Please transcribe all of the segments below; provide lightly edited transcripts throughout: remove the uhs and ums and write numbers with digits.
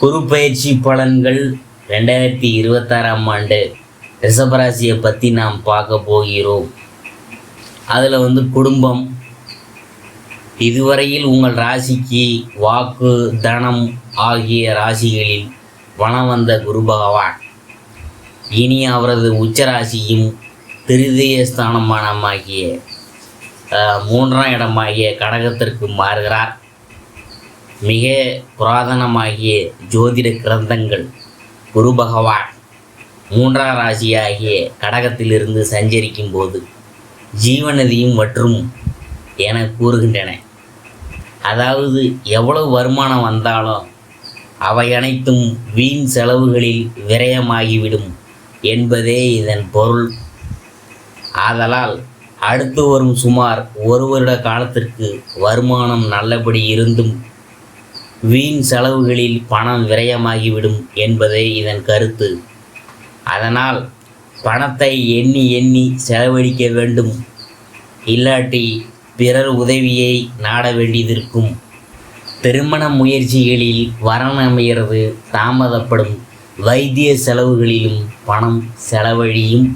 குரு பயிற்சி பலன்கள் 2026ஆம் ஆண்டு ரிஷபராசியை பற்றி நாம் பார்க்க போகிறோம். அதில் குடும்பம், இதுவரையில் உங்கள் ராசிக்கு வாக்கு, தனம் ஆகிய ராசிகளில் வலம் வந்த குரு பகவான் இனி அவரது உச்சராசியும் திருதய ஸ்தானமானமாகிய 3ஆம் இடமாகிய கடகத்திற்கு மாறுகிறார். மிக புராதனமாகிய ஜோதிட கிரந்தங்கள் குரு பகவான் 3ஆம் ராசியாகிய கடகத்திலிருந்து சஞ்சரிக்கும் போது ஜீவநதியும் மற்றும் என கூறுகின்றன. அதாவது எவ்வளவு வருமானம் வந்தாலும் அவை அனைத்தும் வீண் செலவுகளில் விரயமாகிவிடும் என்பதே இதன் பொருள். ஆதலால் அடுத்து வரும் சுமார் 1 வருட காலத்திற்கு வருமானம் நல்லபடி இருந்தும் வீண் செலவுகளில் பணம் விரயமாகிவிடும் என்பதே இதன் கருத்து. அதனால் பணத்தை எண்ணி எண்ணி செலவழிக்க வேண்டும், இல்லாட்டி பிறர் உதவியை நாட வேண்டியதிருக்கும். திருமண முயற்சிகளில் வரன் அமைகிறது தாமதப்படும். வைத்திய செலவுகளிலும் பணம் செலவழியும்.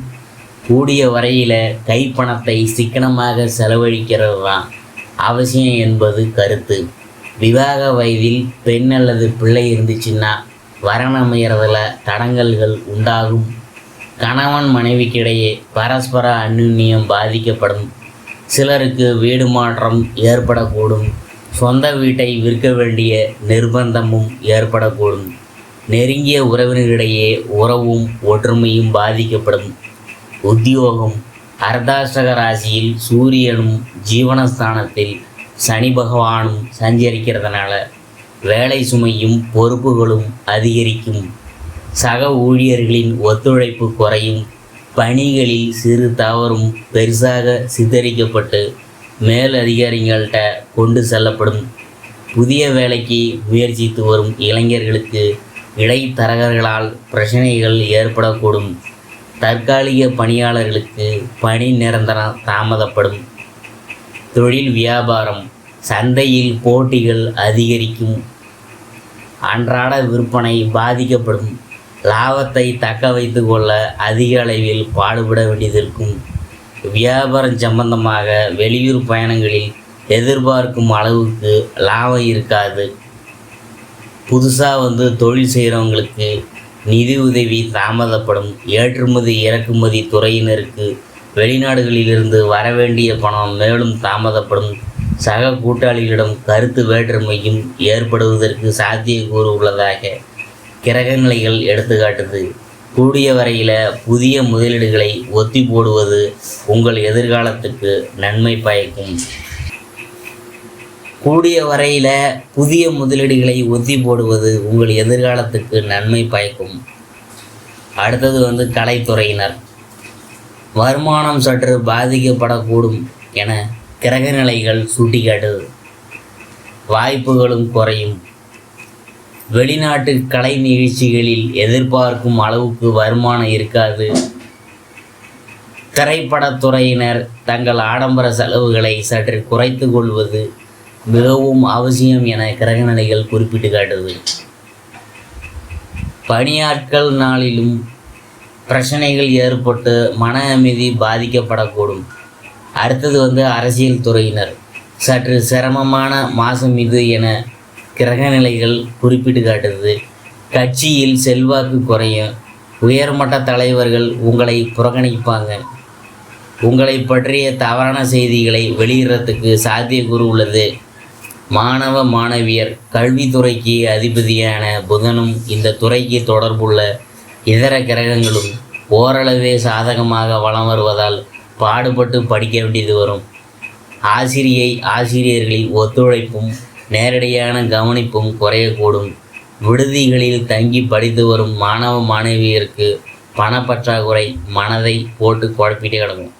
கூடிய வரையில் கைப்பணத்தை சிக்கனமாக செலவழிக்கிறது தான் அவசியம் என்பது கருத்து. விவாக வயதில் பெண் அல்லது பிள்ளை இருந்துச்சுன்னா வரன் அமைகிறதுல தடங்கல்கள் உண்டாகும். கணவன் மனைவிக்கிடையே பரஸ்பர அந்யுன்யம் பாதிக்கப்படும். சிலருக்கு வீடு மாற்றம் ஏற்படக்கூடும். சொந்த வீட்டை விற்க வேண்டிய நிர்பந்தமும் ஏற்படக்கூடும். நெருங்கிய உறவினரிடையே உறவும் ஒற்றுமையும் பாதிக்கப்படும். உத்தியோகம், அர்த்தாஷ்டக ராசியில் சூரியனும் ஜீவனஸ்தானத்தில் சனி பகவானும் சஞ்சரிக்கிறதுனால வேலை சுமையும் பொறுப்புகளும் அதிகரிக்கும். சக ஊழியர்களின் ஒத்துழைப்பு குறையும். பணிகளில் சிறு தவறும் பெருசாக சித்தரிக்கப்பட்டு மேல் அதிகாரிகள்கிட்ட கொண்டு செல்லப்படும். புதிய வேலைக்கு முயற்சித்து வரும் இளைஞர்களுக்கு இடைத்தரகர்களால் பிரச்சனைகள் ஏற்படக்கூடும். தற்காலிக பணியாளர்களுக்கு பணி நிரந்தரம் தாமதப்படும். தொழில் வியாபாரம், சந்தையில் போட்டிகள் அதிகரிக்கும். அன்றாட விற்பனை பாதிக்கப்படும். லாபத்தை தக்க வைத்து கொள்ள அதிக அளவில் பாடுபட வேண்டியதிருக்கும். வியாபாரம் சம்பந்தமாக வெளியூர் பயணங்களில் எதிர்பார்க்கும் அளவுக்கு லாபம் இருக்காது. புதுசாக தொழில் செய்கிறவங்களுக்கு நிதி உதவி தாமதப்படும். ஏற்றுமதி இறக்குமதி துறையினருக்கு வெளிநாடுகளிலிருந்து வரவேண்டிய பணம் மேலும் தாமதப்படும். சக கூட்டாளிகளிடம் கருத்து வேற்றுமையும் ஏற்படுவதற்கு சாத்தியக்கூறு உள்ளதாக கிரக நிலைகள் எடுத்துக்காட்டுது. கூடிய வரையில் புதிய முதலீடுகளை ஒத்தி போடுவது உங்கள் எதிர்காலத்துக்கு நன்மை பயக்கும். கூடிய வரையில் புதிய முதலீடுகளை ஒத்தி போடுவது உங்கள் எதிர்காலத்துக்கு நன்மை பயக்கும். அடுத்தது கலைத்துறையினர். வருமானம் சற்று பாதிக்கப்படக்கூடும் என கிரகநிலைகள் சுட்டிக்காட்டுது. வாய்ப்புகளும் குறையும். வெளிநாட்டு கலை நிகழ்ச்சிகளில் எதிர்பார்க்கும் அளவுக்கு வருமானம் இருக்காது. திரைப்படத்துறையினர் தங்கள் ஆடம்பர செலவுகளை சற்று குறைத்து கொள்வது மிகவும் அவசியம் என கிரகநிலைகள் குறிப்பிட்டு காட்டுது. பணியாட்கள் நாளிலும் பிரச்சனைகள் ஏற்பட்டு மன அமைதி பாதிக்கப்படக்கூடும். அடுத்தது அரசியல் துறையினர். சற்று சிரமமான மாதம் இது என கிரகநிலைகள் குறிப்பிட்டு காட்டுது. கட்சியில் செல்வாக்கு குறையும். உயர்மட்ட தலைவர்கள் உங்களை புறக்கணிப்பாங்க. உங்களை பற்றிய தவறான செய்திகளை வெளியிடறதுக்கு சாத்தியக்கூறு உள்ளது. மாணவ மாணவியர், கல்வித்துறைக்கு அதிபதியான புதனும் இந்த துறைக்கு தொடர்புள்ள இதர கிரகங்களும் ஓரளவே சாதகமாக வலம் வருவதால் பாடுபட்டு படிக்க வேண்டியது வரும். ஆசிரியர்களின் ஒத்துழைப்பும் நேரடியான கவனிப்பும் குறையக்கூடும். விடுதிகளில் தங்கி படித்து வரும் மாணவ மாணவியருக்கு பணப்பற்றாக்குறை மனதை போட்டு குழப்பிட்டு கிடக்கும்.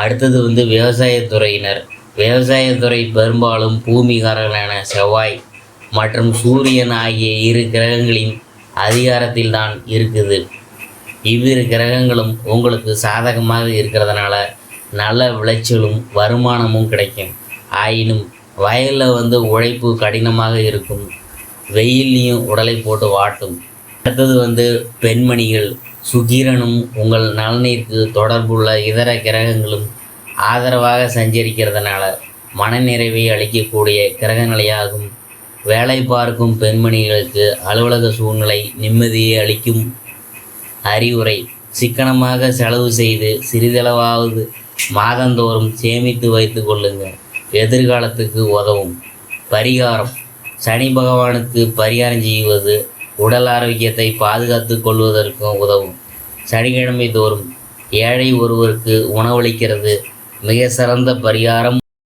அடுத்தது விவசாயத்துறையினர். விவசாயத்துறை பெரும்பாலும் பூமிகாரர்களான செவ்வாய் மற்றும் சூரியன் ஆகிய 2 கிரகங்களின் அதிகாரத்தில் தான் இருக்குது. இவ்விரு கிரகங்களும் உங்களுக்கு சாதகமாக இருக்கிறதுனால நல்ல விளைச்சலும் வருமானமும் கிடைக்கும். ஆயினும் வயலில் உழைப்பு கடினமாக இருக்கும். வெயில்லையும் உடலை போட்டு வாட்டும். அடுத்தது பெண்மணிகள், சுக்கிரனும் உங்கள் நலனிற்கு தொடர்புள்ள இதர கிரகங்களும் ஆதரவாக சஞ்சரிக்கிறதுனால மனநிறைவை அளிக்கக்கூடிய கிரகநிலையாகும். வேலை பார்க்கும் பெண்மணிகளுக்கு அலுவலக சூழ்நிலை நிம்மதியை அளிக்கும். அறிவுரை: சிக்கனமாக செலவு செய்து சிறிதளவாவது மாதந்தோறும் சேமித்து வைத்து கொள்ளுங்கள், எதிர்காலத்துக்கு உதவும். பரிகாரம்: சனி பகவானுக்கு பரிகாரம் செய்வது உடல் ஆரோக்கியத்தை பாதுகாத்து கொள்வதற்கும் உதவும். சனிக்கிழமை தோறும் ஏழை ஒருவருக்கு உணவளிக்கிறது மிக சிறந்த பரிகாரம்.